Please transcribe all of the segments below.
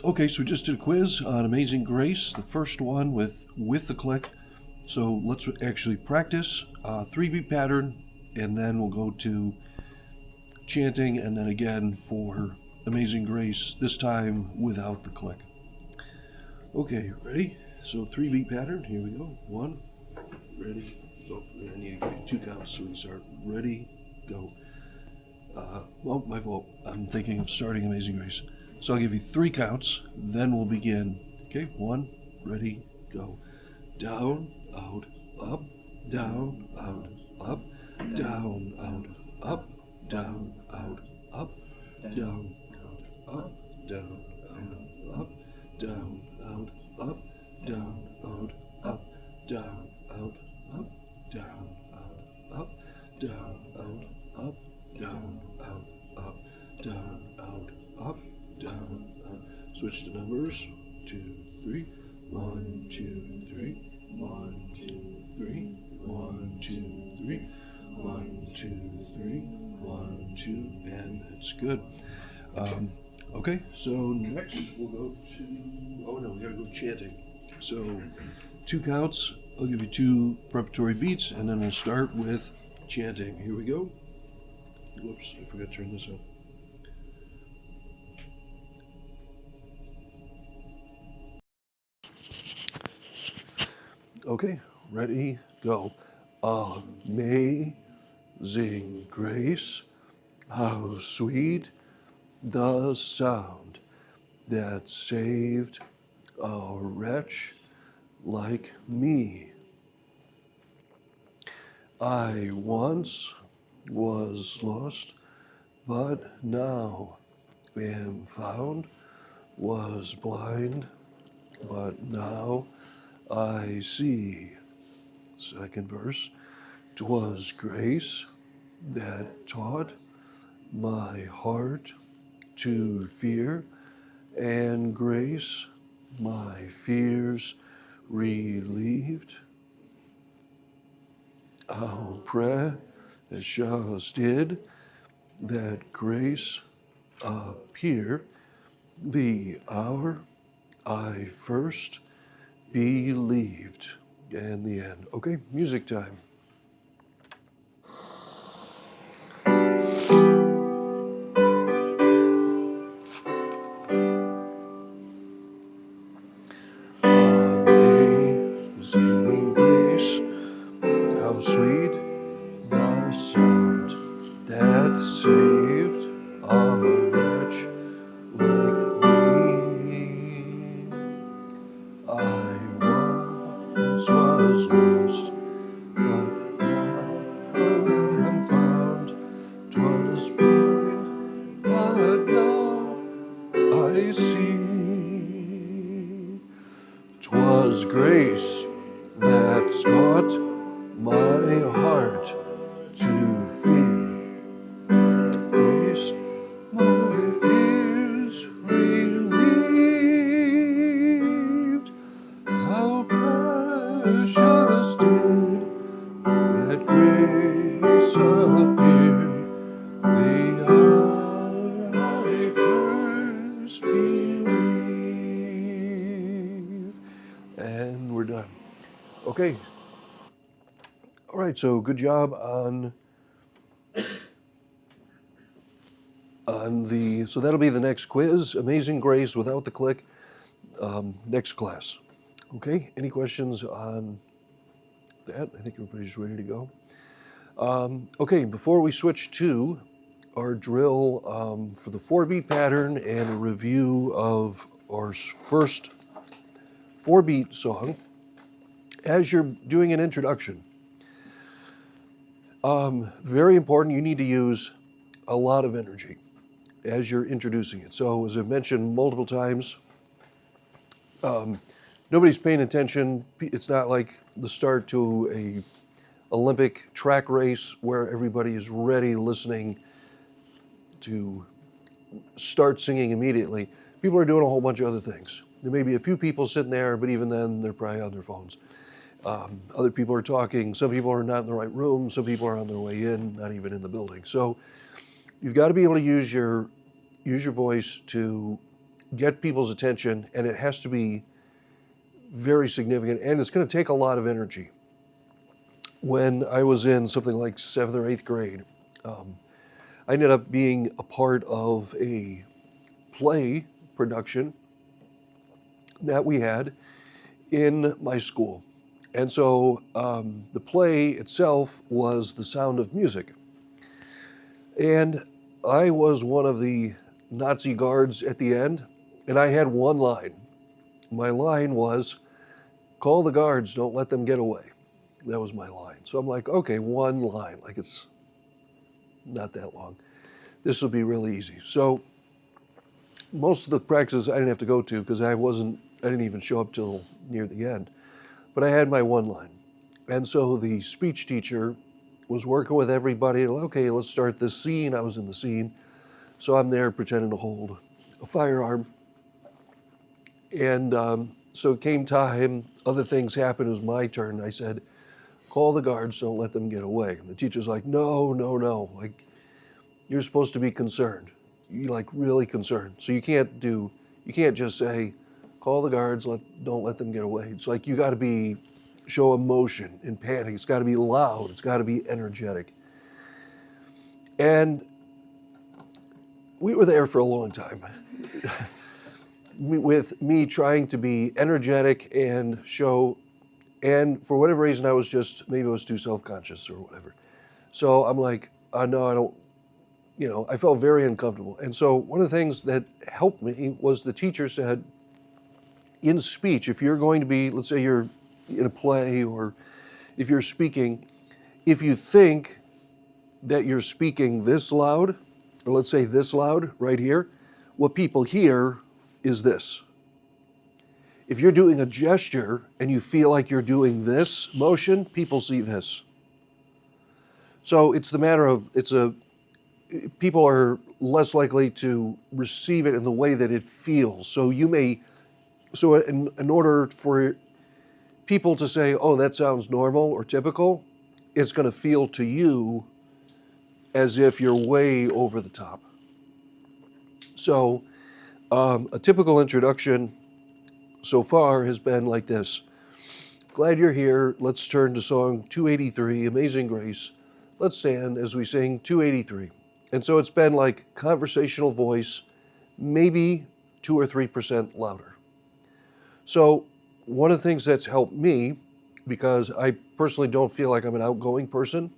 Okay, so we just did a quiz on Amazing Grace, the first one with the click. So let's actually practice 3-beat pattern, and then we'll go to chanting, and then again for Amazing Grace, this time without the click. Okay, ready? So 3-beat pattern, here we go. 1, ready, go. I need to give you 2 counts so we can start. Ready, go. Well, my fault. I'm thinking of starting Amazing Grace. So I'll give you 3 counts, then we'll begin. Okay, 1, ready, go. Down, out, up, down, out, up, down, out, up, down, out, up, down, out, up, down, out, up, down, out, up, down, out, up, down, out, up, down, out, up, down, out, up, down, out, up, down, out, up, down, out. Switch to numbers. 2, 3. 1, 2, 3. 1, 2, 3. 1, 2, 3. 1, 2, 3. 1, 2, and that's good. Okay, so next we'll go to, oh no, we gotta go chanting. So 2 counts, I'll give you 2 preparatory beats, and then we'll start with chanting. Here we go. Whoops, I forgot to turn this up. Okay, ready, go. Amazing grace, how sweet the sound that saved a wretch like me. I once was lost, but now am found, was blind, but now I see. Second verse. 'Twas grace that taught my heart to fear, and grace my fears relieved. How precious did that grace appear the hour I first believed. And the end. Okay, music time. Amazing grace, how sweet the sound that saved a wretch like me. I once was lost, but now am found. 'Twas blind, but now I see. 'Twas grace that taught my heart to fear. Grace my fears relieved. How precious did that grace appear the hour I first believed. And we're done. Okay. All right, so good job on so that'll be the next quiz, Amazing Grace without the click, next class. Okay, any questions on that? I think everybody's ready to go. Okay, before we switch to our drill for the 4-beat pattern and a review of our first 4-beat song, as you're doing an introduction, very important, you need to use a lot of energy as you're introducing it. So as I've mentioned multiple times, nobody's paying attention. It's not like the start to a Olympic track race where everybody is ready, listening to start singing immediately. People are doing a whole bunch of other things. There may be a few people sitting there, but even then they're probably on their phones. Other people are talking. Some people are not in the right room. Some people are on their way in, not even in the building. So you've got to be able to use your voice to get people's attention, and it has to be very significant, and it's going to take a lot of energy. When I was in something like 7th or 8th grade, I ended up being a part of a play production that we had in my school. And so the play itself was The Sound of Music. And I was one of the Nazi guards at the end, and I had one line. My line was, "Call the guards, don't let them get away." That was my line. So I'm like, okay, one line, like it's not that long. This will be really easy. So most of the practices I didn't have to go to because I didn't even show up till near the end. But I had my one line. And so the speech teacher was working with everybody. Okay, let's start this scene. I was in the scene. So I'm there pretending to hold a firearm. And so it came time, other things happened, it was my turn. I said, "Call the guards, don't let them get away." And the teacher's like, no, like, you're supposed to be concerned. You're like really concerned. So you can't just say, "Call the guards, don't let them get away." It's like you got to show emotion and panic. It's got to be loud. It's got to be energetic. And we were there for a long time with me trying to be energetic and show, and for whatever reason, maybe I was too self-conscious or whatever. So I'm like, no, I don't, I felt very uncomfortable. And so one of the things that helped me was the teacher said, in speech, if you're going to be, let's say you're in a play or if you're speaking, if you think that you're speaking this loud, or let's say this loud right here, what people hear is this. If you're doing a gesture and you feel like you're doing this motion, people see this. So it's the matter of, people are less likely to receive it in the way that it feels. So in order for people to say, "Oh, that sounds normal or typical," it's going to feel to you as if you're way over the top. So a typical introduction so far has been like this. "Glad you're here. Let's turn to song 283, Amazing Grace. Let's stand as we sing 283. And so it's been like conversational voice, maybe 2 or 3% louder. So one of the things that's helped me, because I personally don't feel like I'm an outgoing person,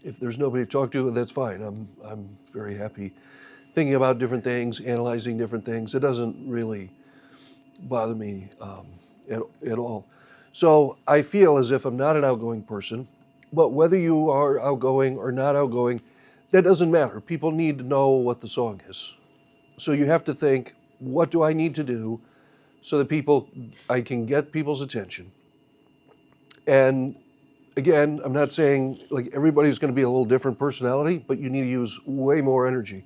if there's nobody to talk to, that's fine. I'm very happy thinking about different things, analyzing different things. It doesn't really bother me at all. So I feel as if I'm not an outgoing person, but whether you are outgoing or not outgoing, that doesn't matter. People need to know what the song is. So you have to think, what do I need to do so that I can get people's attention? And again, I'm not saying like everybody's going to be a little different personality, but you need to use way more energy.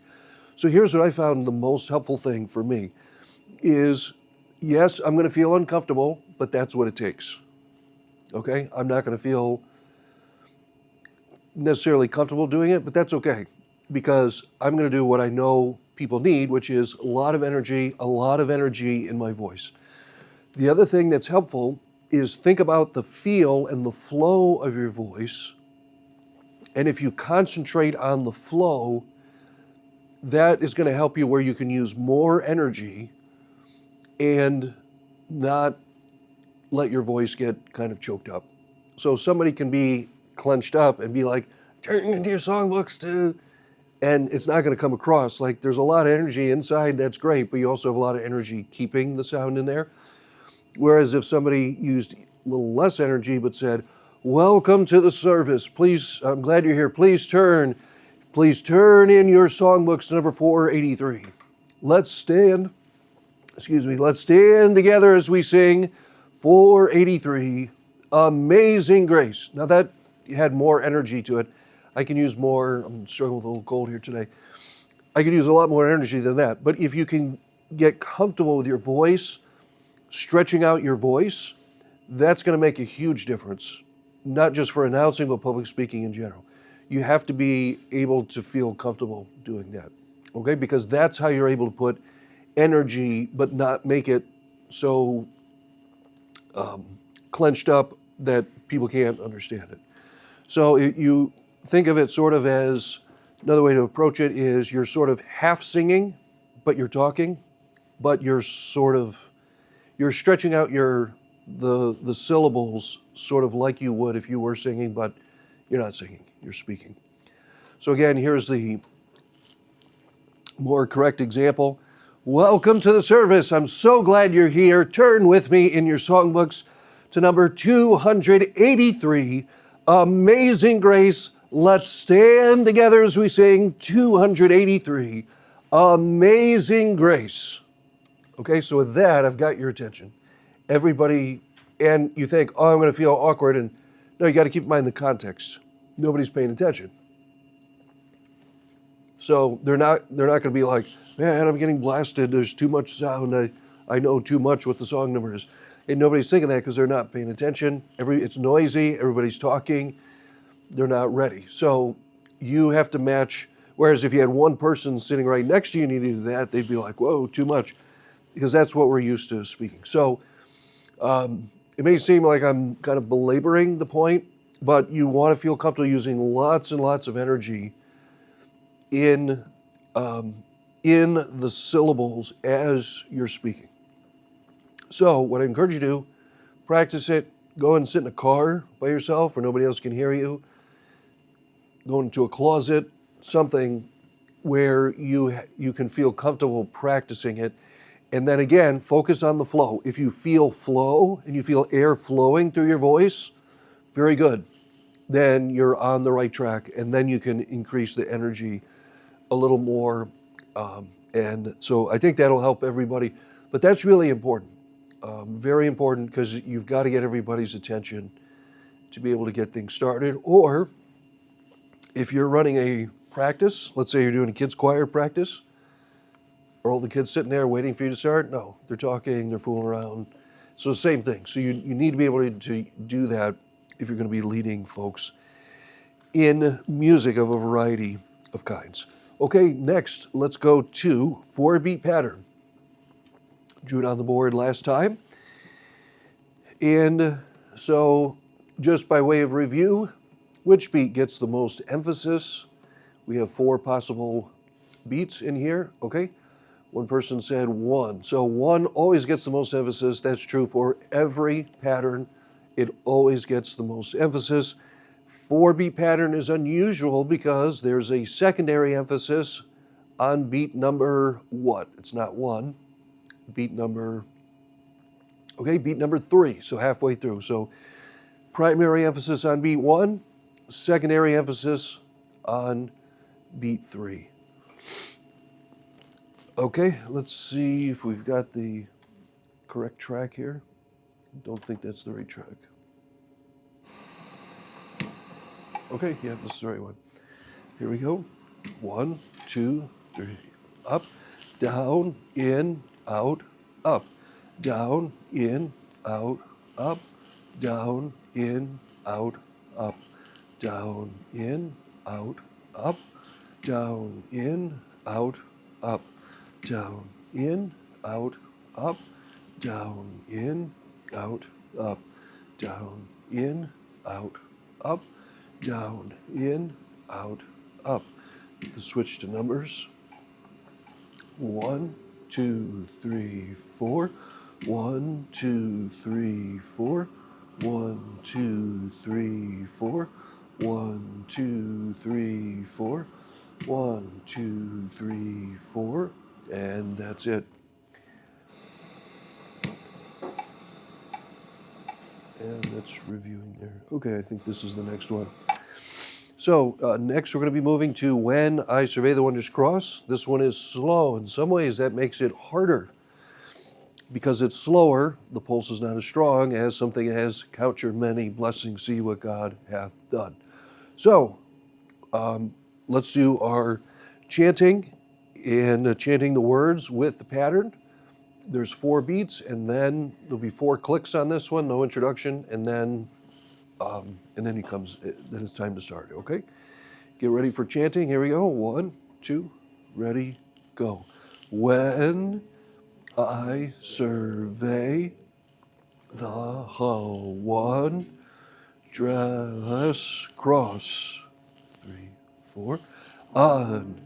So here's what I found the most helpful thing for me is, yes, I'm going to feel uncomfortable, but that's what it takes. Okay? I'm not going to feel necessarily comfortable doing it, but that's okay, because I'm going to do what I know people need, which is a lot of energy in my voice. The other thing that's helpful is think about the feel and the flow of your voice. And if you concentrate on the flow, that is going to help you where you can use more energy and not let your voice get kind of choked up. So somebody can be clenched up and be like, "Turn into your songbooks, dude." And it's not going to come across. Like, there's a lot of energy inside, that's great, but you also have a lot of energy keeping the sound in there. Whereas if somebody used a little less energy but said, "Welcome to the service. Please, I'm glad you're here. Please turn in your songbooks to number 483. Let's stand together as we sing 483, Amazing Grace." Now that had more energy to it. I can use more, I'm struggling with a little cold here today. I could use a lot more energy than that. But if you can get comfortable with your voice, stretching out your voice, that's going to make a huge difference, not just for announcing, but public speaking in general. You have to be able to feel comfortable doing that, okay? Because that's how you're able to put energy, but not make it so clenched up that people can't understand it. So you think of it sort of as, another way to approach it is you're sort of half singing, but you're talking, but you're stretching out the syllables sort of like you would if you were singing, but you're not singing, you're speaking. So again, here's the more correct example. Welcome to the service. I'm so glad you're here. Turn with me in your songbooks to number 283, Amazing Grace. Let's stand together as we sing 283, Amazing Grace. Okay, so with that, I've got your attention. Everybody, and you think, oh, I'm going to feel awkward, and no, you got to keep in mind the context. Nobody's paying attention. So they're not going to be like, man, I'm getting blasted. There's too much sound. I know too much what the song number is. And nobody's thinking that because they're not paying attention. It's noisy. Everybody's talking. They're not ready. So you have to match. Whereas if you had one person sitting right next to you needing to do that, they'd be like, whoa, too much. Because that's what we're used to speaking. So it may seem like I'm kind of belaboring the point, but you want to feel comfortable using lots and lots of energy in the syllables as you're speaking. So what I encourage you to do, practice it. Go and sit in a car by yourself where nobody else can hear you. Go into a closet, something where you can feel comfortable practicing it. And then again, focus on the flow. If you feel flow and you feel air flowing through your voice, very good. Then you're on the right track, and then you can increase the energy a little more. And so I think that'll help everybody. But that's really important, very important, because you've got to get everybody's attention to be able to get things started. Or if you're running a practice, let's say you're doing a kids' choir practice, are all the kids sitting there waiting for you to start? No, they're talking, they're fooling around. So same thing. So you need to be able to do that if you're going to be leading folks in music of a variety of kinds. Okay, next, let's go to 4-beat pattern. Drew it on the board last time. And so just by way of review, which beat gets the most emphasis? We have 4 possible beats in here, okay? One person said 1. So 1 always gets the most emphasis. That's true for every pattern. It always gets the most emphasis. 4-beat pattern is unusual because there's a secondary emphasis on beat number what? It's not 1. Beat number 3, so halfway through. So primary emphasis on beat 1, secondary emphasis on beat 3. Okay, let's see if we've got the correct track here. Don't think that's the right track. Okay, yeah, this is the right one. Here we go. 1, 2, 3. Up, down, in, out, up. Down, in, out, up. Down, in, out, up. Down, in, out, up. Down, in, out, up. Down, in, out, up. Down, in, out, up. Down, in, out, up. Down, in, out, up. The switch to numbers. 1, 2, 3, 4. 1, 2, 3, 4. 1, 2, 3, 4. 1, 2, 3, 4. 1, 2, 3, 4. And that's it. And that's reviewing there. Okay, I think this is the next one. So next we're going to be moving to When I Survey the Wondrous Cross. This one is slow. In some ways that makes it harder. Because it's slower, the pulse is not as strong as something as count your many blessings, see what God hath done. So let's do our chanting and chanting the words with the pattern. There's 4 beats, and then there'll be 4 clicks on this one, no introduction, and then then it's time to start, okay? Get ready for chanting. Here we go. 1, 2, ready, go. When I survey the one dress cross, 3, 4, on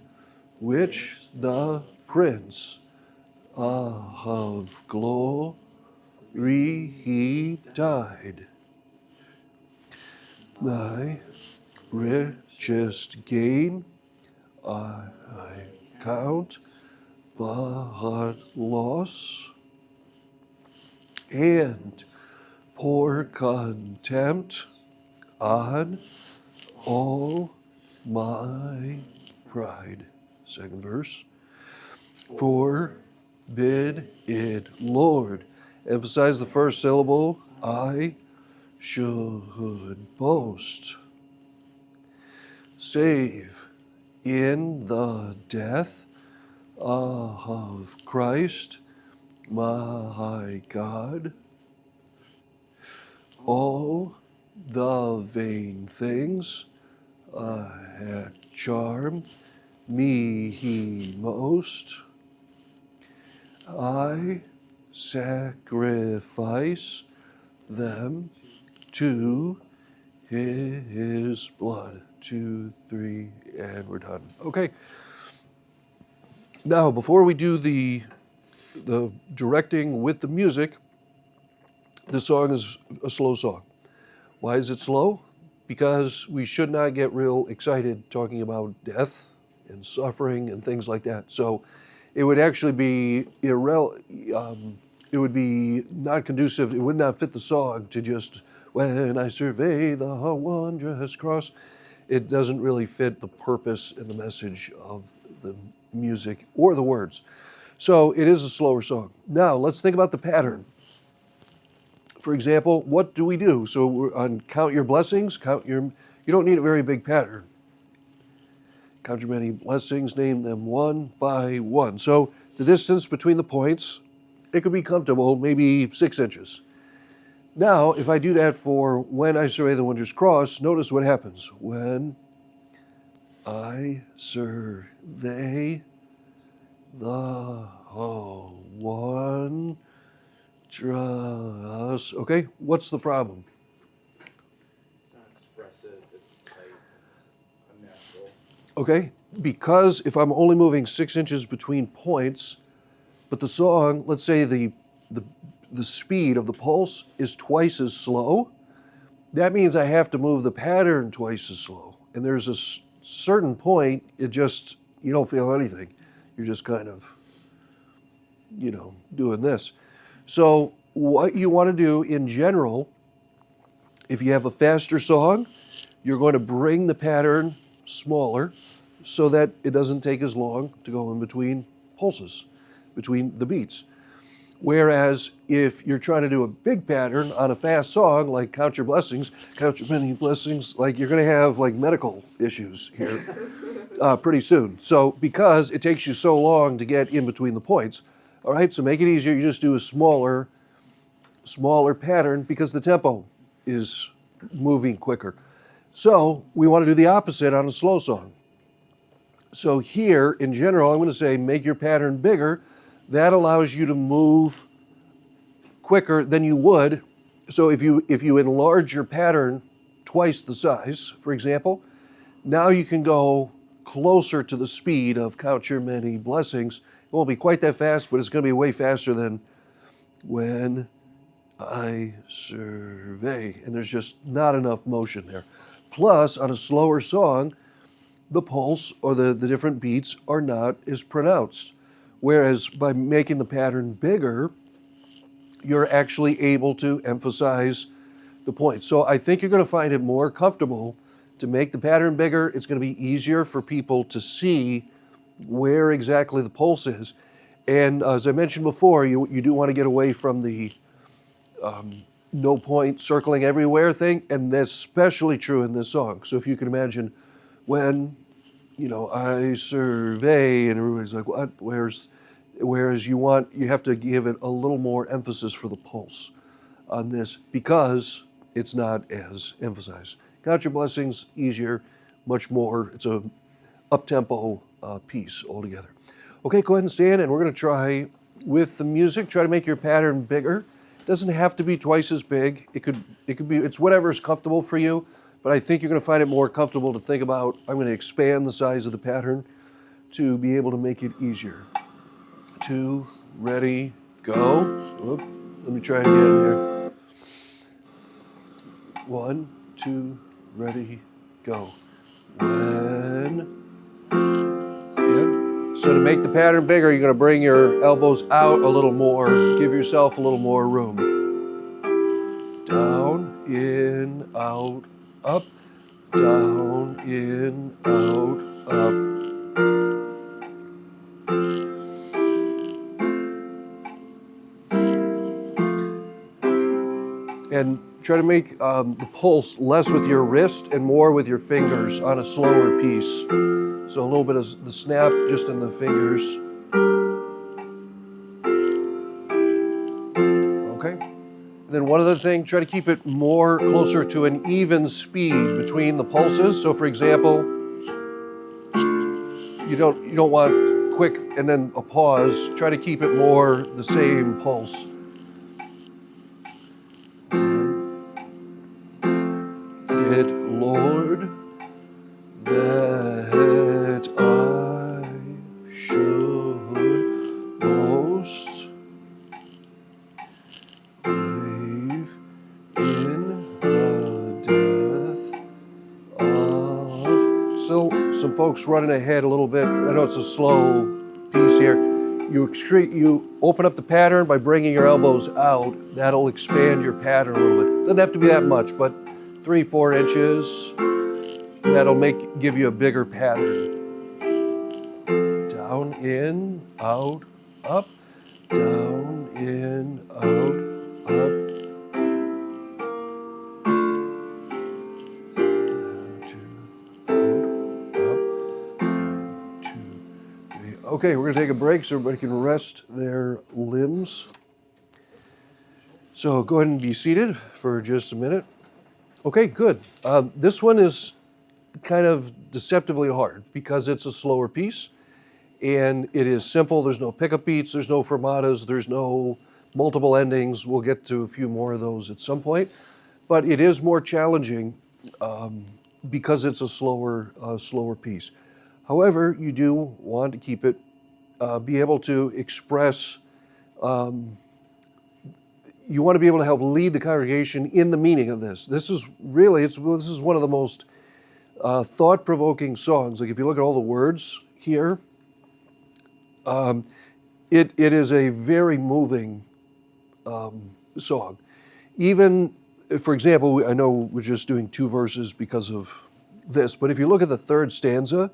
which the Prince of glory he died. Thy richest gain I count but loss, and pour contempt on all my pride. Second verse. Forbid it, Lord. Emphasize the first syllable. I should boast. Save in the death of Christ, my God. All the vain things that charm me he most, I sacrifice them to his blood. 2, 3, and we're done. Okay. Now, before we do the directing with the music, this song is a slow song. Why is it slow? Because we should not get real excited talking about death and suffering and things like that. So it would actually be it would be not conducive, it would not fit the song to just, when I survey the wondrous cross. It doesn't really fit the purpose and the message of the music or the words. So it is a slower song. Now let's think about the pattern. For example, what do we do? So we're on count your blessings, you don't need a very big pattern. Count your many blessings, name them one by one. So the distance between the points, it could be comfortable, maybe 6 inches. Now, if I do that for when I survey the wondrous cross, notice what happens. When I survey the wondrous. Okay, what's the problem? It's not expressive, it's tight, it's unnatural. Okay, because if I'm only moving 6 inches between points, but the song, let's say the speed of the pulse is twice as slow, that means I have to move the pattern twice as slow. And there's a certain point, you don't feel anything. You're just kind of, doing this. So what you want to do in general, if you have a faster song, you're going to bring the pattern smaller so that it doesn't take as long to go in between pulses, between the beats. Whereas if you're trying to do a big pattern on a fast song, like count your blessings, count your many blessings, like you're going to have like medical issues here pretty soon. So because it takes you so long to get in between the points, all right, so make it easier. You just do a smaller pattern because the tempo is moving quicker. So we want to do the opposite on a slow song. So here, in general, I'm going to say make your pattern bigger. That allows you to move quicker than you would. So if you enlarge your pattern twice the size, for example, now you can go closer to the speed of count your many blessings. It won't be quite that fast, but it's going to be way faster than when I survey. And there's just not enough motion there. Plus, on a slower song, the pulse or the different beats are not as pronounced. Whereas by making the pattern bigger, you're actually able to emphasize the point. So I think you're going to find it more comfortable to make the pattern bigger. It's going to be easier for people to see where exactly the pulse is. And as I mentioned before, you do want to get away from the no point circling everywhere thing, and that's especially true in this song. So if you can imagine when, I survey, and everybody's like, what? Whereas you have to give it a little more emphasis for the pulse on this because it's not as emphasized. Count your blessings, easier, much more. It's a up-tempo piece altogether. Okay, go ahead and stand, and we're going to try with the music, try to make your pattern bigger. It doesn't have to be twice as big. It could be, it's whatever's comfortable for you, but I think you're going to find it more comfortable to think about, I'm going to expand the size of the pattern to be able to make it easier. 2, ready, go. Whoop. Let me try it again here. 1, 2, ready, go. When, yeah. So to make the pattern bigger, you're going to bring your elbows out a little more. Give yourself a little more room. Down, in, out, up. Down, in, out, up. And try to make the pulse less with your wrist and more with your fingers on a slower piece. So a little bit of the snap just in the fingers. Okay. And then one other thing, try to keep it more closer to an even speed between the pulses. So for example, you don't want quick and then a pause. Try to keep it more the same pulse. Did Lord that I should boast, believe in the death of. So some folks running ahead a little bit. I know it's a slow piece here. You open up the pattern by bringing your elbows out. That'll expand your pattern a little bit. Doesn't have to be that much, but 3-4 inches. That'll give you a bigger pattern. Down, in, out, up. Down, in, out, up. 2, out, up. 2, 3. Okay, we're going to take a break so everybody can rest their limbs. So go ahead and be seated for just a minute. Okay, good. This one is kind of deceptively hard because it's a slower piece and it is simple. There's no pickup beats, there's no fermatas, there's no multiple endings. We'll get to a few more of those at some point, but it is more challenging because it's a slower piece. However, you do want to keep it, be able to express. You want to be able to help lead the congregation in the meaning of this. This is really, this is one of the most thought-provoking songs. Like if you look at all the words here, it is a very moving song. Even, for example, I know we're just doing 2 verses because of this, but if you look at the 3rd stanza,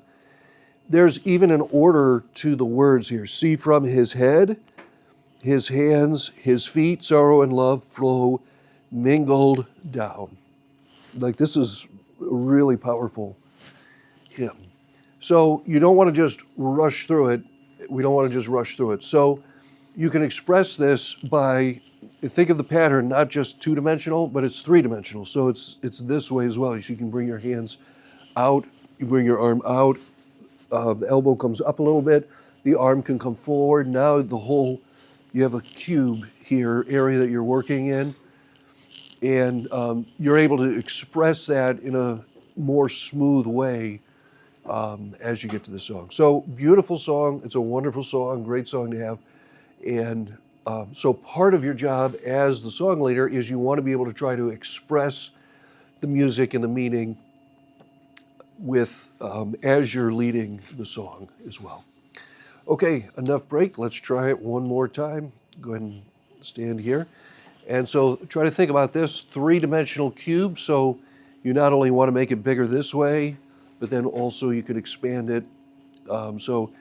there's even an order to the words here. See from his head, his hands, his feet, sorrow and love flow mingled down. Like this is a really powerful hymn. So you don't want to just rush through it. We don't want to just rush through it. So you can express this by, think of the pattern, not just 2-dimensional, but it's 3-dimensional. So it's this way as well. So you can bring your hands out, you bring your arm out, the elbow comes up a little bit, the arm can come forward. Now you have a cube here, area that you're working in, and you're able to express that in a more smooth way as you get to the song. So beautiful song, it's a wonderful song, great song to have, and so part of your job as the song leader is you want to be able to try to express the music and the meaning with as you're leading the song as well. Okay, enough break. Let's try it one more time. Go ahead and stand here. And so try to think about this 3-dimensional cube. So you not only want to make it bigger this way, but then also you could expand it. So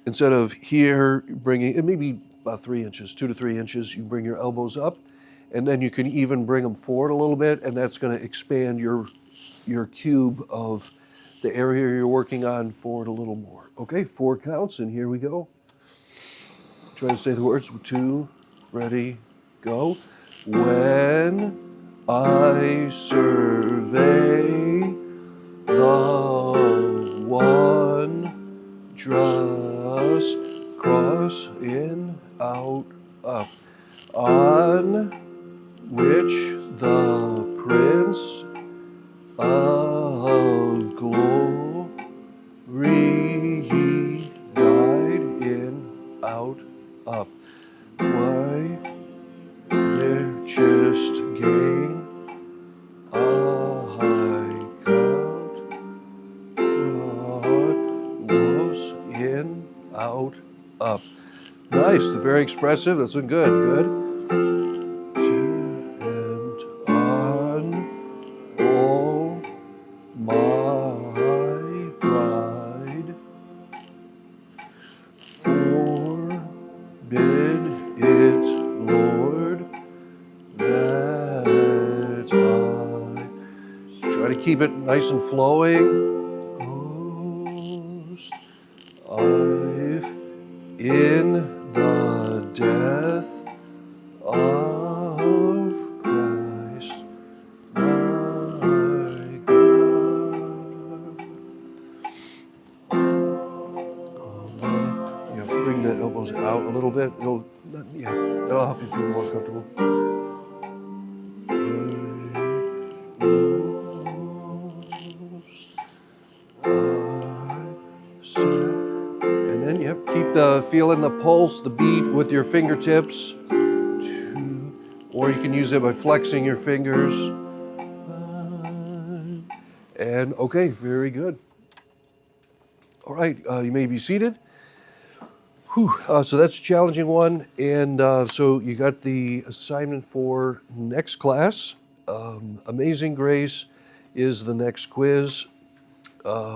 instead of here, bringing it maybe about 3 inches, 2 to 3 inches, you bring your elbows up, and then you can even bring them forward a little bit, and that's going to expand your cube of the area you're working on forward a little more. Okay, 4 counts, and here we go. Try to say the words. 2, ready, go. When I survey the wondrous cross in out, up. On which the Prince of Glory he died, in, out, up. Why richest gain a high count, what loss, in, out, up. Nice, very expressive. That's good, good. And on all my pride, forbid it, Lord, that I try to keep it nice and flowing. Most I've in the death of Christ, my God. Yeah, bring the elbows out a little bit. That'll help you feel more comfortable. Most and then, yep, keep feeling the pulse, the beat with your fingertips. Or you can use it by flexing your fingers. And okay, very good. All right, you may be seated. Whew, so that's a challenging one. And so you got the assignment for next class. Amazing Grace is the next quiz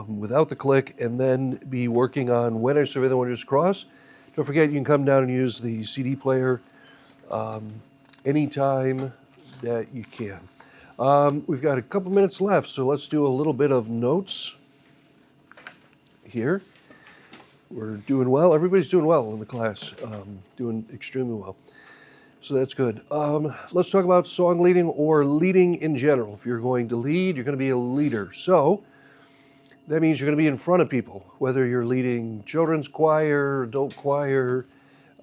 without the click, and then be working on When I Survey the Wondrous Cross. Don't forget, you can come down and use the CD player anytime that you can. We've got a couple minutes left, so let's do a little bit of notes here. We're doing well. Everybody's doing well in the class, doing extremely well. So that's good. Let's talk about song leading or leading in general. If you're going to lead, you're going to be a leader. So that means you're going to be in front of people, whether you're leading children's choir, adult choir,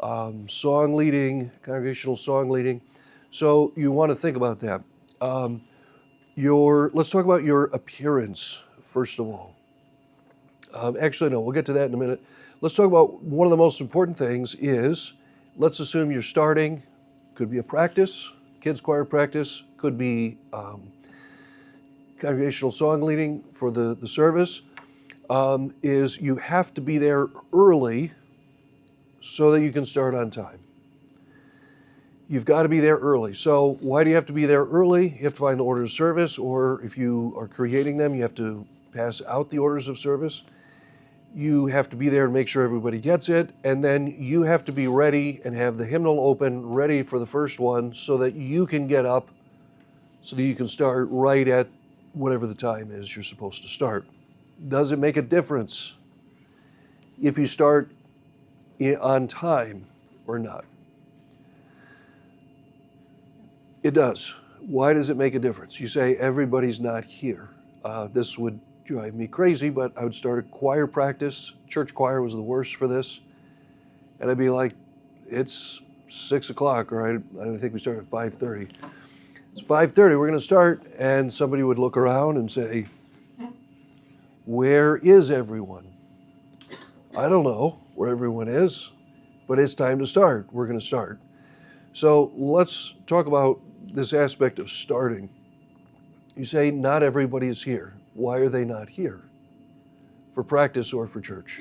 song leading, congregational song leading. So you want to think about that. Let's talk about your appearance, first of all. Actually, no, we'll get to that in a minute. Let's talk about one of the most important things is, let's assume you're starting, could be a practice, kids choir practice, could be congregational song leading for the service, is you have to be there early so that you can start on time. You've got to be there early. So why do you have to be there early? You have to find the orders of service, or if you are creating them, you have to pass out the orders of service. You have to be there and make sure everybody gets it, and then you have to be ready and have the hymnal open, ready for the first one, so that you can get up, so that you can start right at whatever the time is you're supposed to start. Does it make a difference if you start on time or not? It does. Why does it make a difference? You say, everybody's not here. This would drive me crazy, but I would start a choir practice. Church choir was the worst for this. And I'd be like, it's 6 o'clock, or I think we start at 5:30. It's 5:30, we're going to start. And somebody would look around and say, where is everyone? I don't know where everyone is, but it's time to start. We're going to start. So let's talk about this aspect of starting. You say, not everybody is here. Why are they not here? For practice or for church?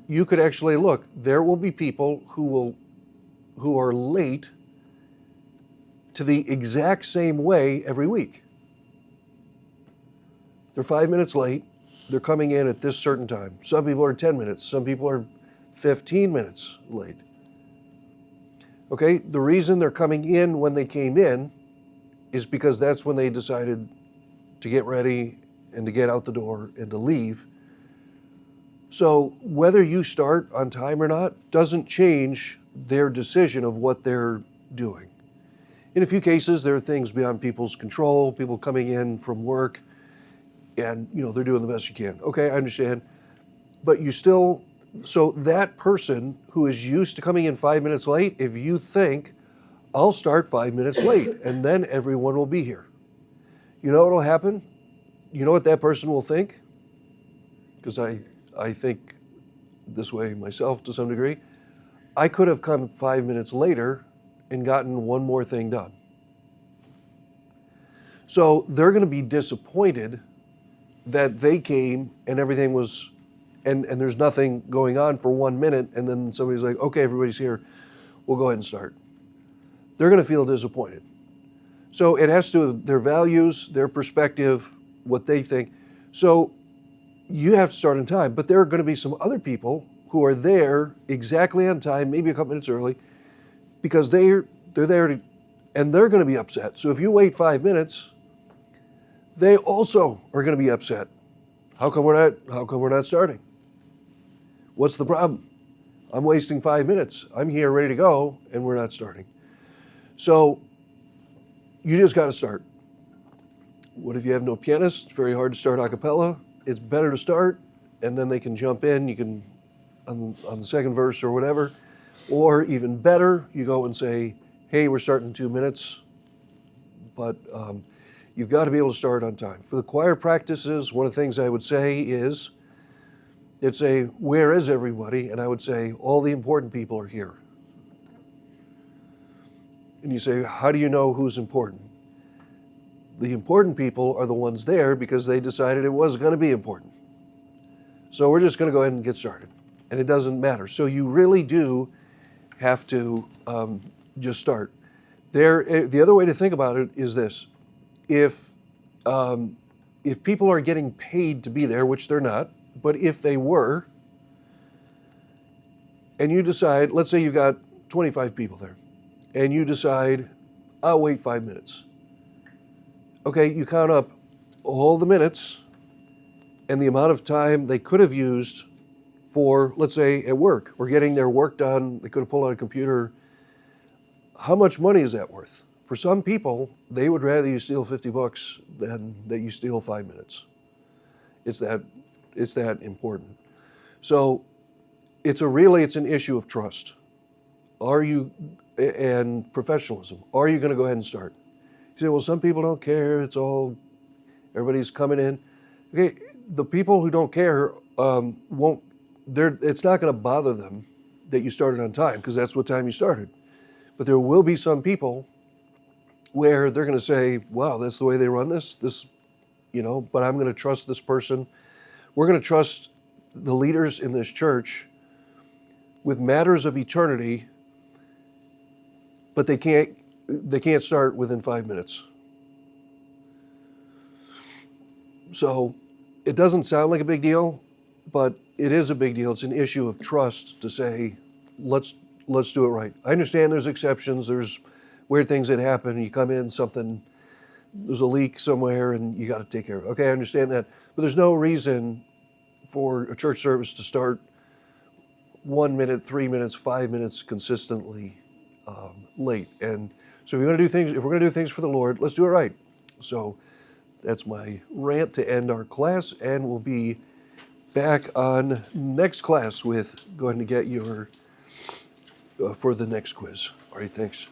You could actually look, there will be people who are late to the exact same way every week. They're 5 minutes late. They're coming in at this certain time. Some people are 10 minutes. Some people are 15 minutes late. Okay, the reason they're coming in when they came in is because that's when they decided to get ready and to get out the door and to leave. So whether you start on time or not doesn't change their decision of what they're doing. In a few cases, there are things beyond people's control, people coming in from work, and they're doing the best you can. Okay, I understand. But you still So that person who is used to coming in 5 minutes late, if you think, I'll start 5 minutes late and then everyone will be here. You know what will happen? You know what that person will think? Because I think this way myself to some degree. I could have come 5 minutes later and gotten one more thing done. So they're going to be disappointed that they came and everything was, and there's nothing going on for 1 minute, and then somebody's like, okay, everybody's here, we'll go ahead and start. They're going to feel disappointed. So it has to do with their values, their perspective, what they think. So you have to start on time, but there are going to be some other people who are there exactly on time, maybe a couple minutes early, because they're there to, and they're going to be upset. So if you wait 5 minutes, they also are going to be upset. How come we're not starting? What's the problem? I'm wasting 5 minutes. I'm here ready to go and we're not starting. So you just got to start. What if you have no pianist? It's very hard to start a cappella. It's better to start and then they can jump in. You can on the second verse or whatever. Or even better, you go and say, hey, we're starting in 2 minutes. But you've got to be able to start on time. For the choir practices, one of the things I would say is, they'd say, where is everybody? And I would say, all the important people are here. And you say, how do you know who's important? The important people are the ones there because they decided it was going to be important. So we're just going to go ahead and get started. And it doesn't matter. So you really do have to just start. The other way to think about it is this. If people are getting paid to be there, which they're not, but if they were, and you decide, let's say you've got 25 people there, and you decide, I'll wait 5 minutes. Okay, you count up all the minutes and the amount of time they could have used for, let's say, at work, or getting their work done. They could have pulled out a computer. How much money is that worth? For some people, they would rather you steal $50 than that you steal 5 minutes. It's that important. So it's an issue of trust. And professionalism. Are you going to go ahead and start? You say, well, some people don't care. Everybody's coming in. Okay, the people who don't care won't. It's not going to bother them that you started on time because that's what time you started. But there will be some people where they're going to say, wow, that's the way they run this, but I'm going to trust this person. We're going to trust the leaders in this church with matters of eternity, but they can't start within 5 minutes. So it doesn't sound like a big deal, but it is a big deal. It's an issue of trust to say, let's do it right. I understand there's exceptions, there's weird things that happen. You come in, there's a leak somewhere and you got to take care of it. Okay, I understand that. But there's no reason for a church service to start 1 minute, 3 minutes, 5 minutes consistently late. And so if we're going to do things for the Lord, let's do it right. So that's my rant to end our class, and we'll be back on next class with going to get your for the next quiz. All right, thanks.